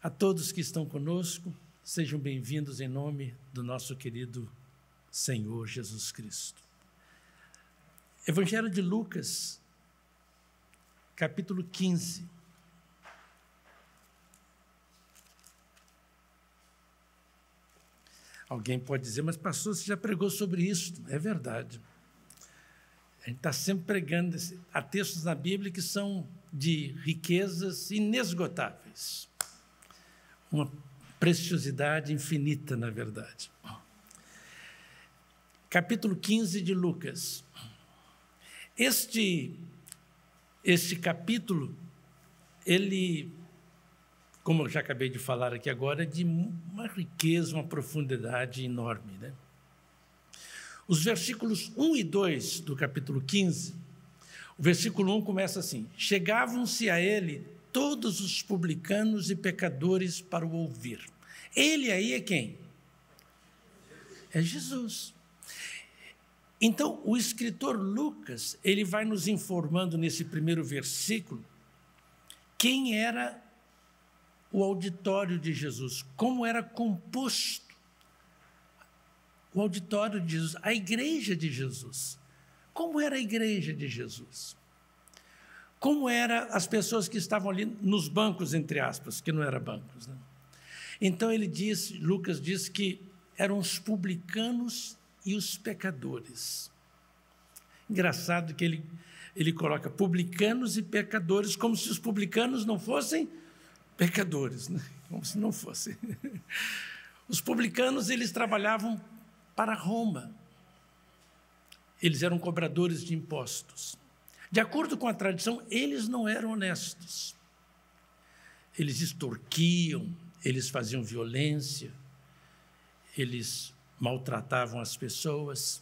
A todos que estão conosco, sejam bem-vindos em nome do nosso querido Senhor Jesus Cristo. Evangelho de Lucas, capítulo 15. Alguém pode dizer, mas pastor, você já pregou sobre isso. É verdade. A gente está sempre pregando. Há textos na Bíblia que são de riquezas inesgotáveis. Uma preciosidade infinita, na verdade. Capítulo 15 de Lucas. Este capítulo, ele, como eu já acabei de falar aqui agora, é de uma riqueza, uma profundidade enorme, né? Os versículos 1 e 2 do capítulo 15, o versículo 1 começa assim: chegavam-se a ele todos os publicanos e pecadores para o ouvir. Ele aí é quem? É Jesus. Então, o escritor Lucas, ele vai nos informando nesse primeiro versículo quem era o auditório de Jesus, como era composto o auditório de Jesus, a igreja de Jesus. Como era a igreja de Jesus? Como eram as pessoas que estavam ali nos bancos, entre aspas, que não eram bancos, né? Então Lucas diz que eram os publicanos e os pecadores. Engraçado que ele coloca publicanos e pecadores, como se os publicanos não fossem pecadores, né? Como se não fossem. Os publicanos, eles trabalhavam para Roma. Eles eram cobradores de impostos. De acordo com a tradição, eles não eram honestos. Eles extorquiam, eles faziam violência, eles maltratavam as pessoas.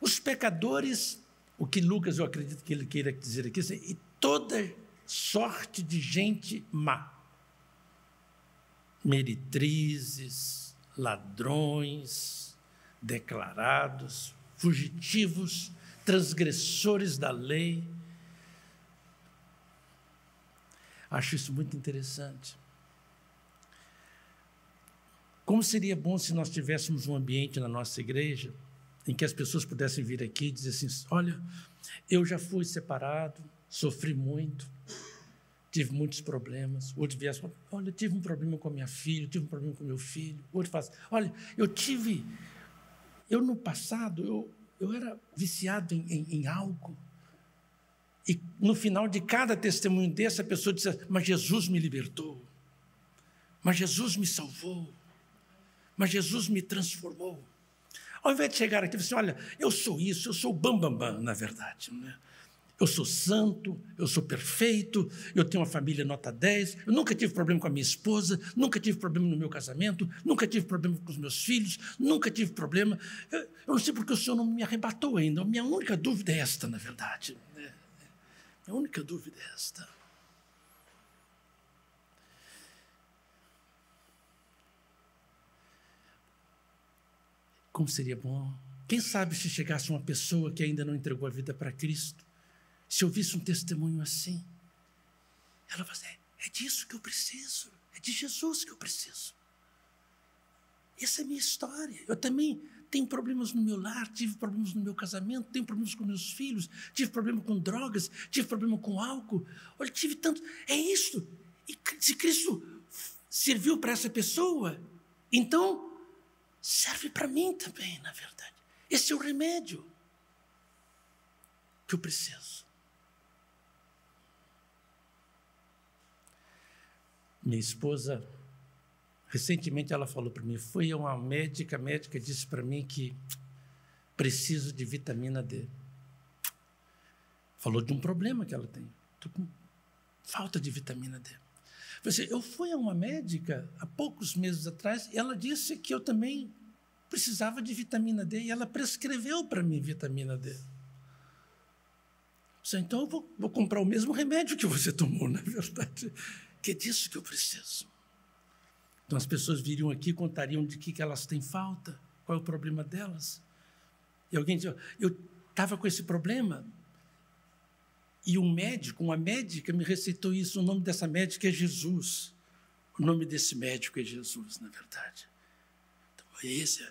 Os pecadores, o que Lucas, eu acredito que ele queira dizer aqui, é toda sorte de gente má. Meretrizes, ladrões, declarados, fugitivos, transgressores da lei. Acho isso muito interessante. Como seria bom se nós tivéssemos um ambiente na nossa igreja em que as pessoas pudessem vir aqui e dizer assim: olha, eu já fui separado, sofri muito, tive muitos problemas. Outro viesse, olha, eu tive um problema com a minha filha, tive um problema com meu filho. Outro faz, olha, eu no passado, eu era viciado em álcool. E no final de cada testemunho desse, a pessoa disse: mas Jesus me libertou, mas Jesus me salvou, mas Jesus me transformou. Ao invés de chegar aqui e dizer: olha, eu sou isso, eu sou o bambambam, na verdade, né? Eu sou santo, eu sou perfeito, eu tenho uma família nota 10, eu nunca tive problema com a minha esposa, nunca tive problema no meu casamento, nunca tive problema com os meus filhos, nunca tive problema. Eu não sei porque o Senhor não me arrebatou ainda. A minha única dúvida é esta, na verdade. A única dúvida é esta. Como seria bom, quem sabe se chegasse uma pessoa que ainda não entregou a vida para Cristo, se eu visse um testemunho assim, ela vai dizer: é disso que eu preciso, é de Jesus que eu preciso. Essa é a minha história. Eu também tenho problemas no meu lar, tive problemas no meu casamento, tenho problemas com meus filhos, tive problema com drogas, tive problema com álcool. Olha, tive tanto. É isso. E se Cristo serviu para essa pessoa, então serve para mim também, na verdade. Esse é o remédio que eu preciso. Minha esposa, recentemente ela falou para mim, foi uma médica, a médica disse para mim que preciso de vitamina D. Falou de um problema que ela tem. Estou com falta de vitamina D. Eu fui a uma médica há poucos meses atrás e ela disse que eu também precisava de vitamina D e ela prescreveu para mim vitamina D. Então eu vou comprar o mesmo remédio que você tomou, na verdade, que é disso que eu preciso. Então as pessoas viriam aqui e contariam de que elas têm falta, qual é o problema delas. E alguém dizia: eu estava com esse problema E um médico, uma médica me receitou isso, o nome dessa médica é Jesus. O nome desse médico é Jesus, na verdade. Então, esse,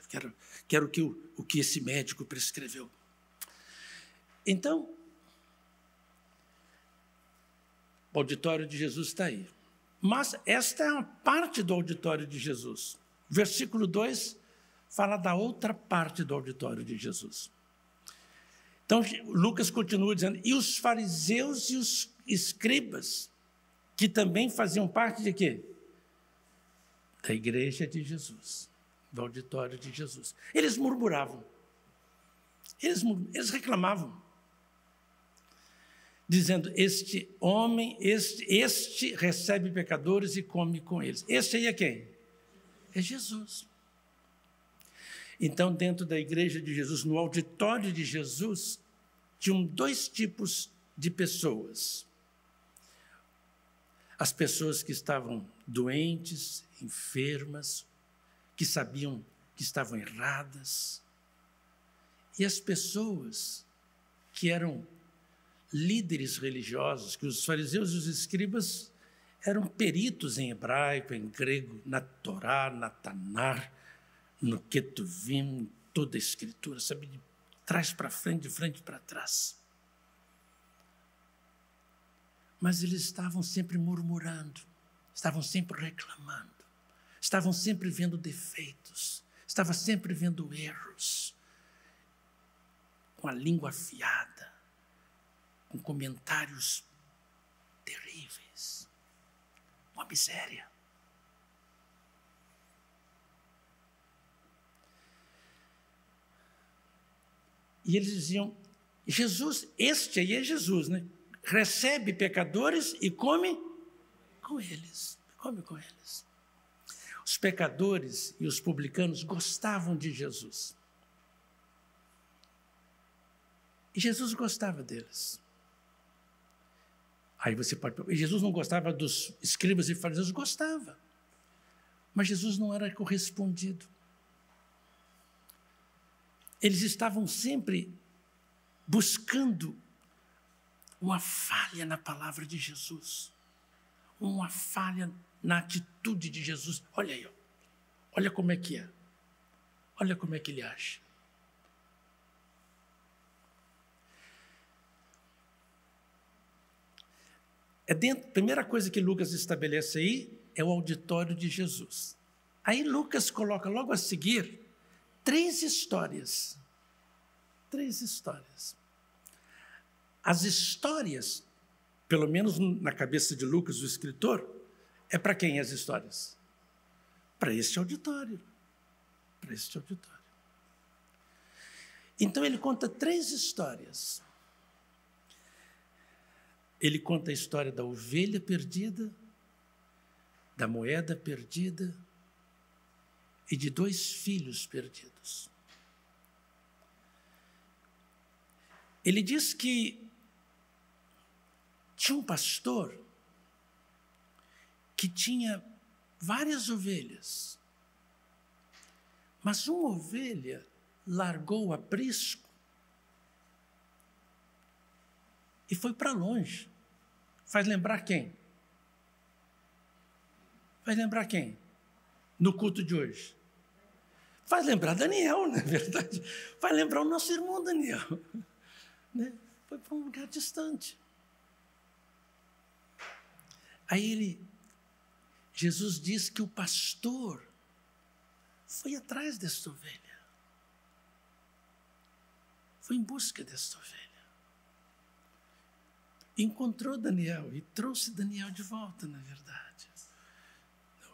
quero o que esse médico prescreveu. Então, o auditório de Jesus está aí. Mas esta é uma parte do auditório de Jesus. Versículo 2 fala da outra parte do auditório de Jesus. Então, Lucas continua dizendo, e os fariseus e os escribas, que também faziam parte de quê? Da igreja de Jesus, do auditório de Jesus. Eles murmuravam, eles reclamavam, dizendo, este homem, este recebe pecadores e come com eles. Este aí é quem? É Jesus. Então, dentro da igreja de Jesus, no auditório de Jesus, tinham dois tipos de pessoas. As pessoas que estavam doentes, enfermas, que sabiam que estavam erradas, e as pessoas que eram líderes religiosos, que os fariseus e os escribas eram peritos em hebraico, em grego, na Torá, na Tanar, no Ketuvim, toda a escritura, sabe, de trás para frente, de frente para trás. Mas eles estavam sempre murmurando, estavam sempre reclamando, estavam sempre vendo defeitos, estavam sempre vendo erros, com a língua afiada, com comentários terríveis, uma miséria. E eles diziam, Jesus, este aí é Jesus, né? Recebe pecadores e come com eles. Come com eles. Os pecadores e os publicanos gostavam de Jesus. E Jesus gostava deles. Aí você pode... Jesus não gostava dos escribas e fariseus? Gostava. Mas Jesus não era correspondido. Eles estavam sempre buscando uma falha na palavra de Jesus, uma falha na atitude de Jesus. Olha aí, olha como é que é, olha como é que ele age. A primeira coisa que Lucas estabelece aí é o auditório de Jesus. Aí Lucas coloca logo a seguir três histórias. As histórias, pelo menos na cabeça de Lucas, o escritor, é para quem as histórias? Para este auditório. Para este auditório. Então ele conta três histórias. Ele conta a história da ovelha perdida, da moeda perdida e de 2 filhos perdidos. Ele diz que tinha um pastor que tinha várias ovelhas, mas uma ovelha largou o aprisco e foi para longe. Faz lembrar quem? Faz lembrar quem? No culto de hoje. Faz lembrar Daniel, na verdade. Faz lembrar o nosso irmão Daniel. Né? Foi para um lugar distante. Aí Jesus diz que o pastor foi atrás desta ovelha. Foi em busca desta ovelha. Encontrou Daniel e trouxe Daniel de volta, na verdade.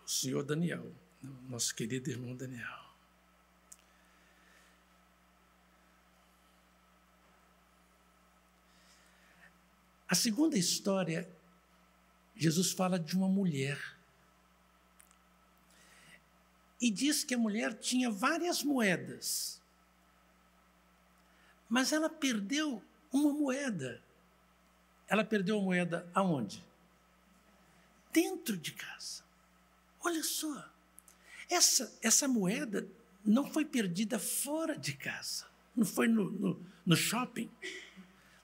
O senhor Daniel, nosso querido irmão Daniel. A segunda história, Jesus fala de uma mulher. E diz que a mulher tinha várias moedas. Mas ela perdeu uma moeda. Ela perdeu a moeda aonde? Dentro de casa. Olha só. Essa moeda não foi perdida fora de casa. Não foi no shopping.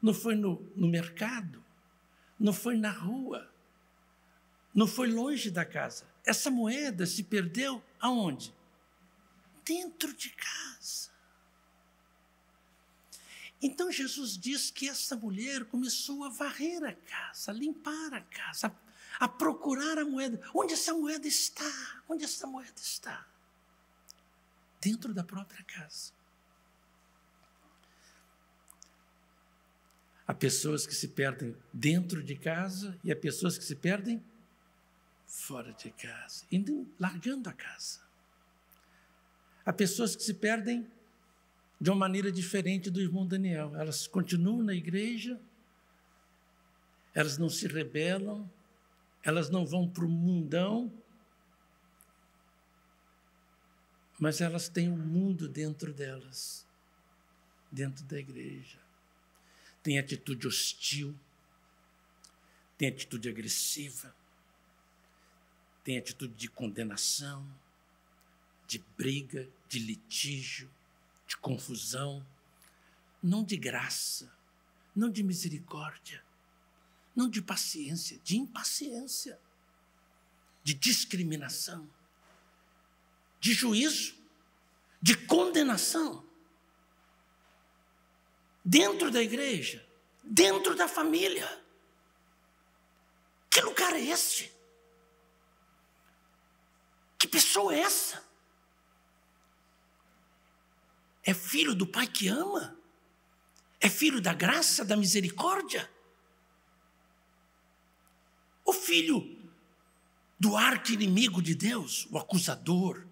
não foi no mercado, não foi na rua, não foi longe da casa. Essa moeda se perdeu aonde? Dentro de casa. Então Jesus diz que essa mulher começou a varrer a casa, a limpar a casa, a procurar a moeda. Onde essa moeda está? Onde essa moeda está? Dentro da própria casa. Há pessoas que se perdem dentro de casa e há pessoas que se perdem fora de casa, indo, largando a casa. Há pessoas que se perdem de uma maneira diferente do irmão Daniel. Elas continuam na igreja, elas não se rebelam, elas não vão para o mundão, mas elas têm um mundo dentro delas, dentro da igreja. Tem atitude hostil, tem atitude agressiva, tem atitude de condenação, de briga, de litígio, de confusão, não de graça, não de misericórdia, não de paciência, de impaciência, de discriminação, de juízo, de condenação. Dentro da igreja, dentro da família. Que lugar é este? Que pessoa é essa? É filho do Pai que ama? É filho da graça, da misericórdia? Ou filho do arqui-inimigo de Deus, o acusador,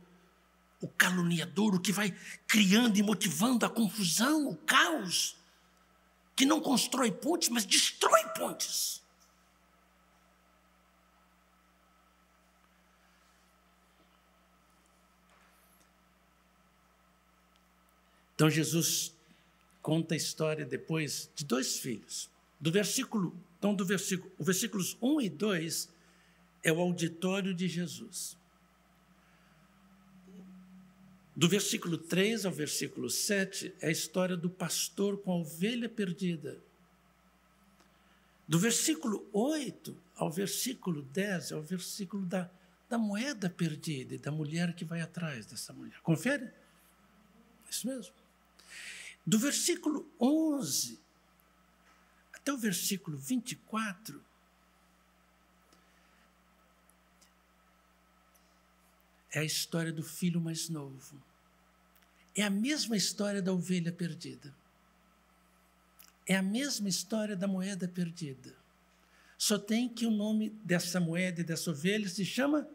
o caluniador, o que vai criando e motivando a confusão, o caos, que não constrói pontes, mas destrói pontes? Então Jesus conta a história depois de dois filhos. Os versículos 1 e 2 é o auditório de Jesus. Do versículo 3 ao versículo 7 é a história do pastor com a ovelha perdida. Do versículo 8 ao versículo 10 é o versículo da moeda perdida e da mulher que vai atrás dessa mulher. Confere? Isso mesmo. Do versículo 11 até o versículo 24, é a história do filho mais novo. É a mesma história da ovelha perdida. É a mesma história da moeda perdida. Só tem que o nome dessa moeda e dessa ovelha se chama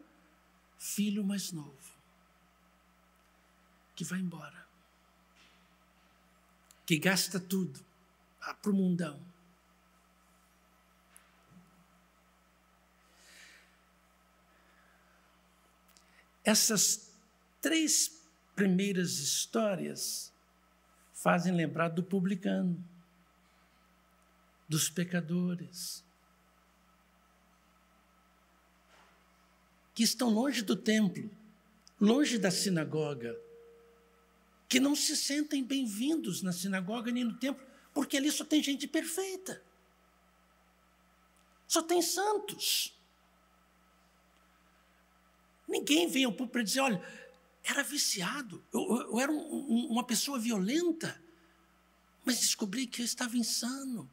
filho mais novo, que vai embora, que gasta tudo, vai para o mundão. Essas três primeiras histórias fazem lembrar do publicano, dos pecadores, que estão longe do templo, longe da sinagoga, que não se sentem bem-vindos na sinagoga nem no templo, porque ali só tem gente perfeita, só tem santos. Ninguém vem ao público para dizer, olha, era viciado, eu era uma pessoa violenta, mas descobri que eu estava insano.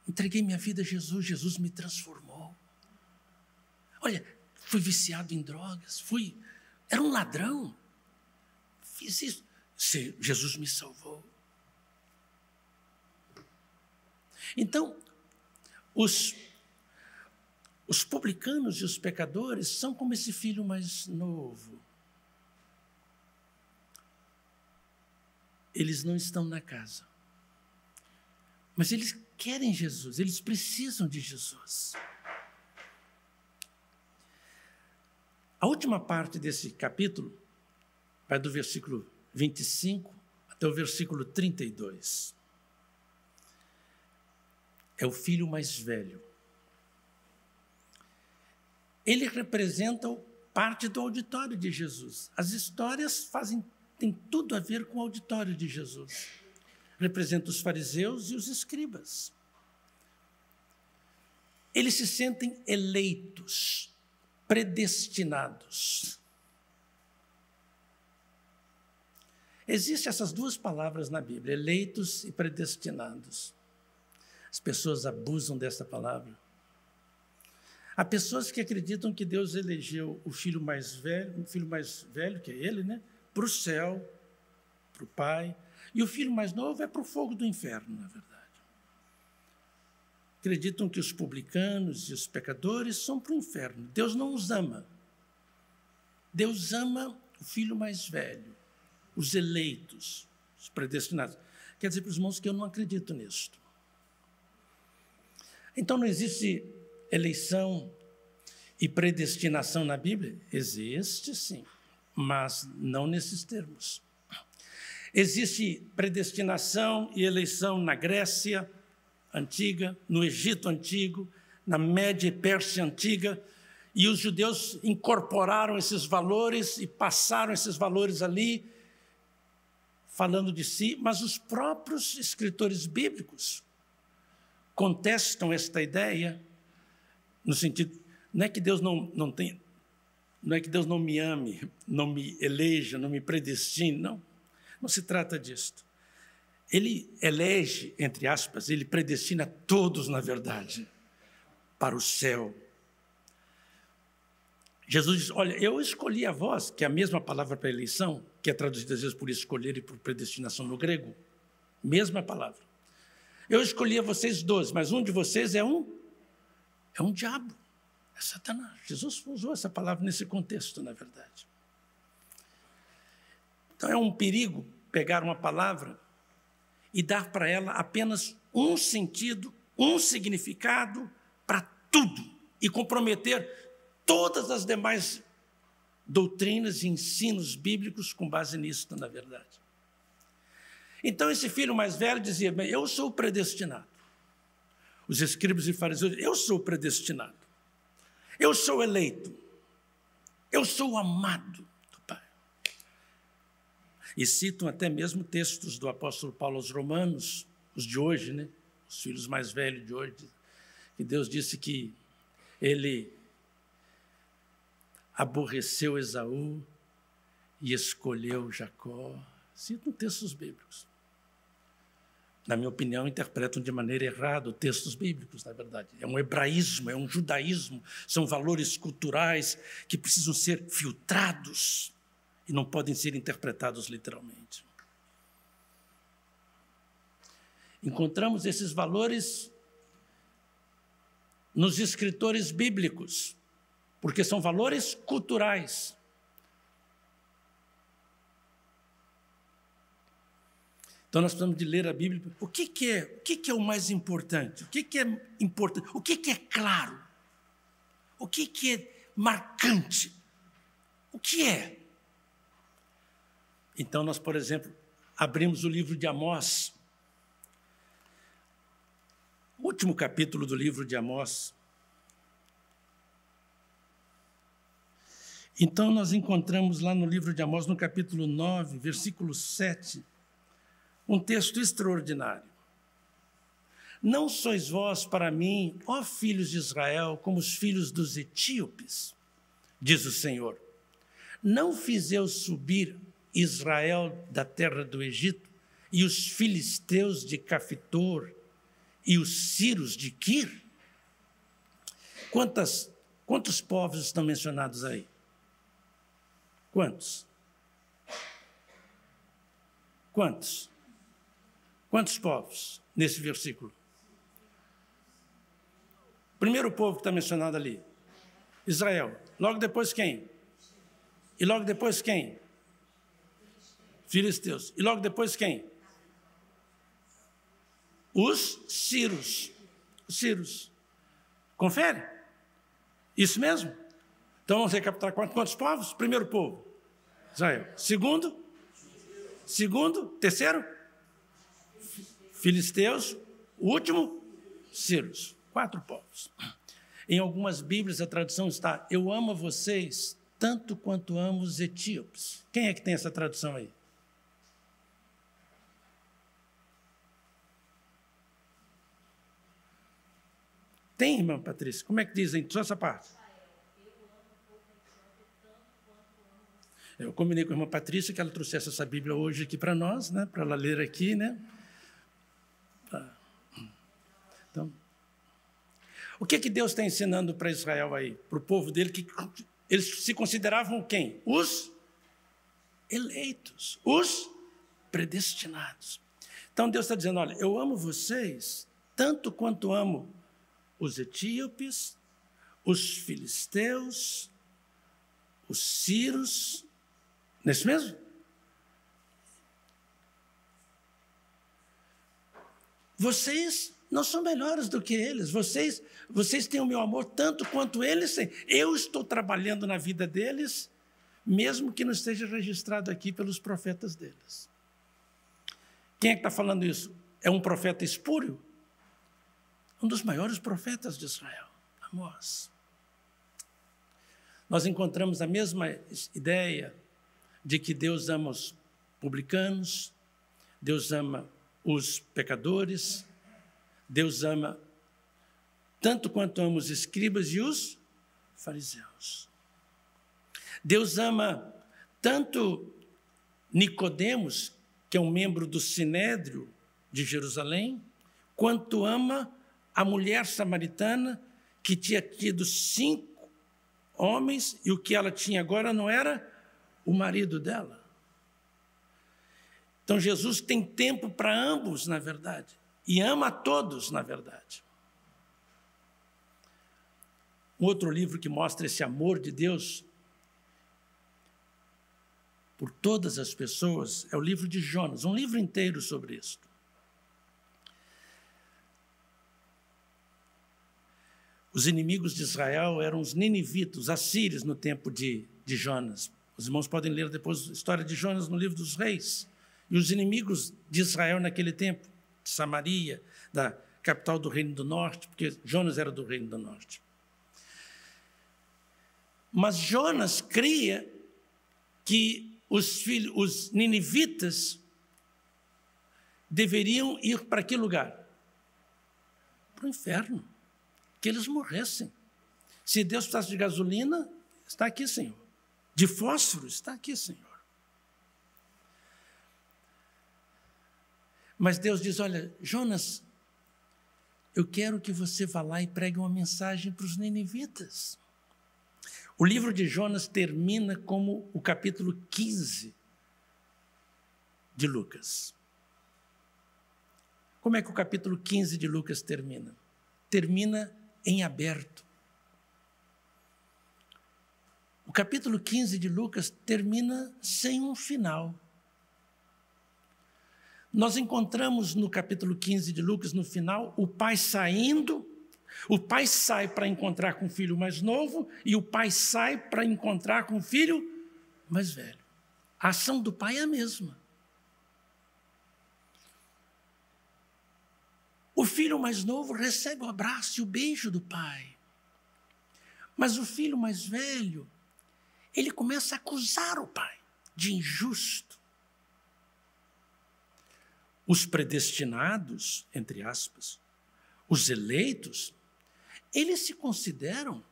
Entreguei minha vida a Jesus, Jesus me transformou. Olha, fui viciado em drogas, era um ladrão, fiz isso, Jesus me salvou. Então, os publicanos e os pecadores são como esse filho mais novo. Eles não estão na casa, mas eles querem Jesus, eles precisam de Jesus. A última parte desse capítulo vai do versículo 25 até o versículo 32. É o filho mais velho. Ele representa parte do auditório de Jesus. As histórias têm tudo a ver com o auditório de Jesus. representa os fariseus e os escribas. Eles se sentem eleitos, predestinados. Existem essas duas palavras na Bíblia, eleitos e predestinados. As pessoas abusam dessa palavra. Há pessoas que acreditam que Deus elegeu o filho mais velho, que é ele, né, para o céu, para o Pai, e o filho mais novo é para o fogo do inferno, na verdade. Acreditam que os publicanos e os pecadores são para o inferno. Deus não os ama. Deus ama o filho mais velho, os eleitos, os predestinados. Quer dizer para os irmãos que eu não acredito nisto. Então não existe eleição e predestinação na Bíblia? Existe, sim, mas não nesses termos. Existe predestinação e eleição na Grécia antiga, no Egito antigo, na Média e Pérsia antiga, e os judeus incorporaram esses valores e passaram esses valores ali, falando de si, mas os próprios escritores bíblicos contestam esta ideia, no sentido, não é que Deus não é que Deus não me ame, não me eleja, não me predestine, não se trata disto. Ele elege, entre aspas, ele predestina todos, na verdade, para o céu. Jesus diz, olha, eu escolhi a vós, que é a mesma palavra para eleição, que é traduzida às vezes por escolher e por predestinação no grego, mesma palavra. Eu escolhi a vocês 12, mas um de vocês é um diabo, é Satanás. Jesus usou essa palavra nesse contexto, na verdade. Então é um perigo pegar uma palavra e dar para ela apenas um sentido, um significado para tudo e comprometer todas as demais doutrinas e ensinos bíblicos com base nisso, na verdade. Então esse filho mais velho dizia, bem, eu sou predestinado. Os escribas e fariseus, eu sou predestinado. Eu sou eleito. Eu sou amado do Pai. E citam até mesmo textos do apóstolo Paulo aos Romanos, os de hoje, né? Os filhos mais velhos de hoje, que Deus disse que ele aborreceu Esaú e escolheu Jacó. Citam textos bíblicos. Na minha opinião, interpretam de maneira errada textos bíblicos, na verdade. É um hebraísmo, é um judaísmo, são valores culturais que precisam ser filtrados e não podem ser interpretados literalmente. Encontramos esses valores nos escritores bíblicos, porque são valores culturais. Então, nós precisamos de ler a Bíblia. O que é o mais importante? O que é importante? O que é claro? O que é marcante? O que é? Então, nós, por exemplo, abrimos o livro de Amós, o último capítulo do livro de Amós. Então, nós encontramos lá no livro de Amós, no capítulo 9, versículo 7, um texto extraordinário. Não sois vós para mim, ó filhos de Israel, como os filhos dos etíopes, diz o Senhor. Não fiz eu subir Israel da terra do Egito, e os filisteus de Cafitor, e os sírios de Quir? Quantos povos estão mencionados aí? Quantos? Quantos? Quantos povos nesse versículo? Primeiro povo que está mencionado ali, Israel. Logo depois quem? E logo depois quem? Filisteus. E logo depois quem? Os sírios. Os sírios. Confere? Isso mesmo? Então vamos recapitular quantos povos? Primeiro povo, Israel. Segundo? Terceiro? Filisteus. O último? Sírios. 4 povos. Em algumas Bíblias a tradução está, eu amo a vocês tanto quanto amo os etíopes. Quem é que tem essa tradução aí? Tem, irmã Patrícia? Como é que dizem só essa parte? Eu combinei com a irmã Patrícia que ela trouxesse essa Bíblia hoje aqui para nós, né? Para ela ler aqui, né? Então, o que Deus está ensinando para Israel aí, para o povo dele, que eles se consideravam quem? Os eleitos, os predestinados. Então Deus está dizendo, olha, eu amo vocês tanto quanto amo os etíopes, os filisteus, os sírios, não é isso mesmo? Vocês não são melhores do que eles, vocês têm o meu amor tanto quanto eles têm. Eu estou trabalhando na vida deles, mesmo que não esteja registrado aqui pelos profetas deles. Quem é que está falando isso? É um profeta espúrio? Um dos maiores profetas de Israel, Amós. Nós encontramos a mesma ideia de que Deus ama os publicanos, Deus ama os pecadores, Deus ama tanto quanto ama os escribas e os fariseus. Deus ama tanto Nicodemos, que é um membro do Sinédrio de Jerusalém, quanto ama a mulher samaritana que tinha tido 5 homens e o que ela tinha agora não era o marido dela. Então Jesus tem tempo para ambos, na verdade, e ama a todos, na verdade. Um outro livro que mostra esse amor de Deus por todas as pessoas é o livro de Jonas, um livro inteiro sobre isso. Os inimigos de Israel eram os ninivitas, os assírios, no tempo de Jonas. Os irmãos podem ler depois a história de Jonas no livro dos Reis. E os inimigos de Israel naquele tempo, de Samaria, da capital do Reino do Norte, porque Jonas era do Reino do Norte. Mas Jonas cria que os ninivitas deveriam ir para que lugar? Para o inferno. Que eles morressem. Se Deus precisasse de gasolina, está aqui, Senhor. De fósforo, está aqui, Senhor. Mas Deus diz, olha, Jonas, eu quero que você vá lá e pregue uma mensagem para os ninivitas. O livro de Jonas termina como o capítulo 15 de Lucas. Como é que o capítulo 15 de Lucas termina? Termina em aberto. O capítulo 15 de Lucas termina sem um final. Nós encontramos no capítulo 15 de Lucas, no final, o pai saindo, o pai sai para encontrar com o filho mais novo e o pai sai para encontrar com o filho mais velho. A ação do pai é a mesma. O filho mais novo recebe o abraço e o beijo do pai. Mas o filho mais velho, ele começa a acusar o pai de injusto. Os predestinados, entre aspas, os eleitos, eles se consideram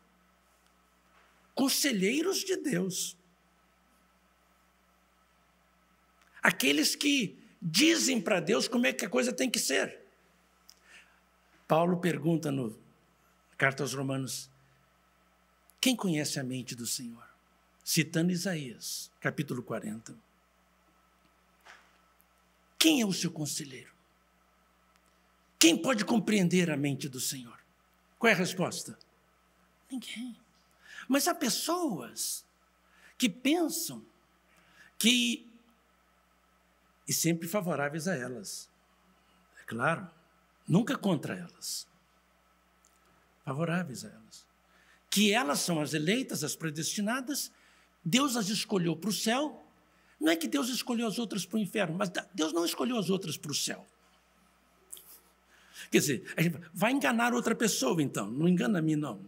conselheiros de Deus. Aqueles que dizem para Deus como é que a coisa tem que ser. Paulo pergunta na carta aos Romanos, quem conhece a mente do Senhor? Citando Isaías, capítulo 40. Quem é o seu conselheiro? Quem pode compreender a mente do Senhor? Qual é a resposta? Ninguém. Mas há pessoas que pensam que, e sempre favoráveis a elas, é claro, nunca contra elas, favoráveis a elas, que elas são as eleitas, as predestinadas, Deus as escolheu para o céu. Não é que Deus escolheu as outras para o inferno, mas Deus não escolheu as outras para o céu. Quer dizer, a gente vai enganar outra pessoa, então, não engana a mim, não.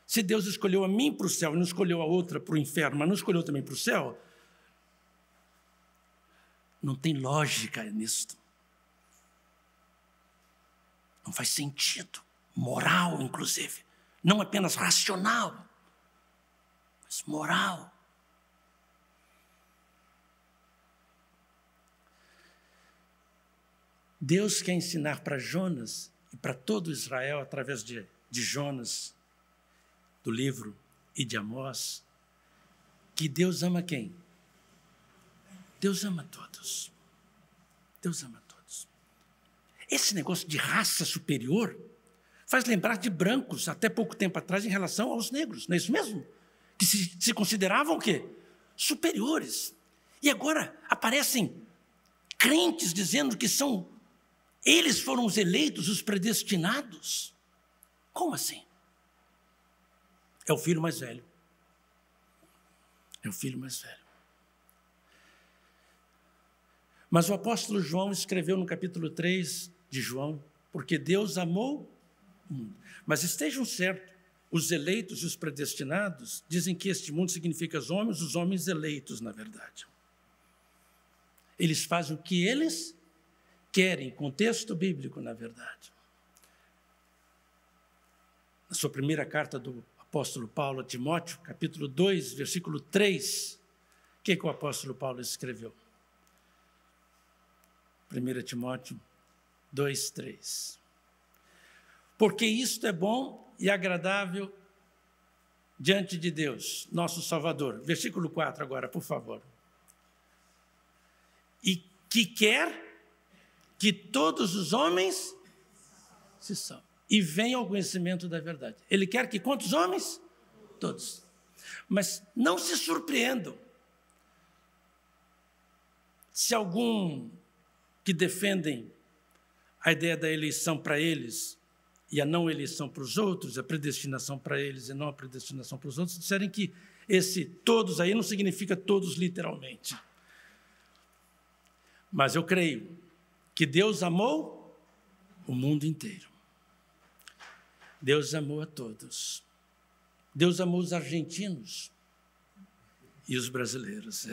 Se Deus escolheu a mim para o céu e não escolheu a outra para o inferno, mas não escolheu também para o céu, não tem lógica nisso. Não faz sentido. moral, inclusive, não apenas racional, mas moral. Deus quer ensinar para Jonas e para todo Israel, através de Jonas, do livro e de Amós, que Deus ama quem? Deus ama todos. Deus ama todos. Esse negócio de raça superior faz lembrar de brancos, até pouco tempo atrás, em relação aos negros, não é isso mesmo? Que se consideravam o quê? Superiores. E agora aparecem crentes dizendo que eles foram os eleitos, os predestinados. Como assim? É o filho mais velho. É o filho mais velho. Mas o apóstolo João escreveu no capítulo 3 de João, porque Deus amou o mundo. Mas estejam certos, os eleitos e os predestinados dizem que este mundo significa os homens eleitos, na verdade. Eles fazem o que eles querem, contexto bíblico, na verdade. Na sua primeira carta do apóstolo Paulo a Timóteo, capítulo 2, versículo 3, o que o apóstolo Paulo escreveu? 1 Timóteo 2, 3. Porque isto é bom e agradável diante de Deus, nosso Salvador. Versículo 4 agora, por favor. E que quer que todos os homens se salvem e venham ao conhecimento da verdade. Ele quer que quantos homens? Todos. Mas não se surpreendam se algum que defendem a ideia da eleição para eles e a não eleição para os outros, a predestinação para eles e não a predestinação para os outros, disserem que esse todos aí não significa todos literalmente. Mas eu creio que Deus amou o mundo inteiro. Deus amou a todos. Deus amou os argentinos e os brasileiros.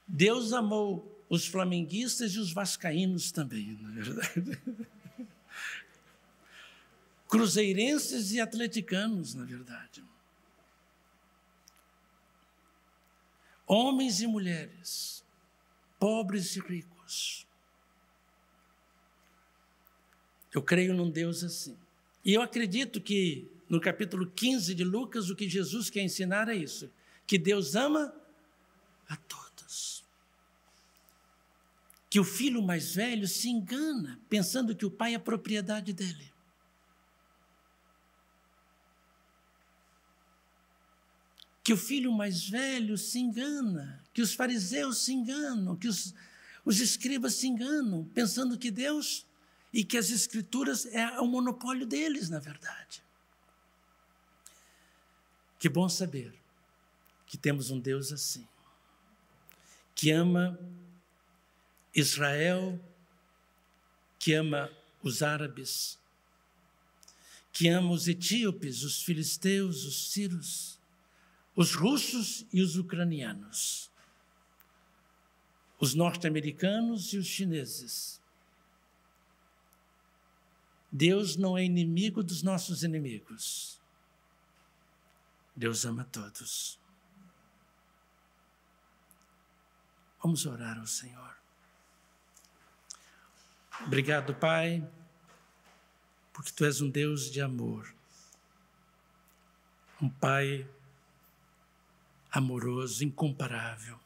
Deus amou os flamenguistas e os vascaínos também, na verdade. Cruzeirenses e atleticanos, na verdade. Homens e mulheres, pobres e ricos. Eu creio num Deus assim. E eu acredito que no capítulo 15 de Lucas, o que Jesus quer ensinar é isso, que Deus ama a todos. Que o filho mais velho se engana, pensando que o pai é propriedade dele. Que o filho mais velho se engana, que os fariseus se enganam, que os escribas se enganam, pensando que Deus e que as Escrituras é o monopólio deles, na verdade. Que bom saber que temos um Deus assim, que ama Israel, que ama os árabes, que ama os etíopes, os filisteus, os sírios, os russos e os ucranianos, os norte-americanos e os chineses. Deus não é inimigo dos nossos inimigos. Deus ama todos. Vamos orar ao Senhor. Obrigado, Pai, porque Tu és um Deus de amor, um Pai amoroso, incomparável.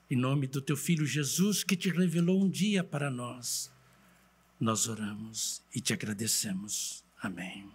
Em nome do Teu Filho Jesus, que Te revelou um dia para nós, nós oramos e Te agradecemos. Amém.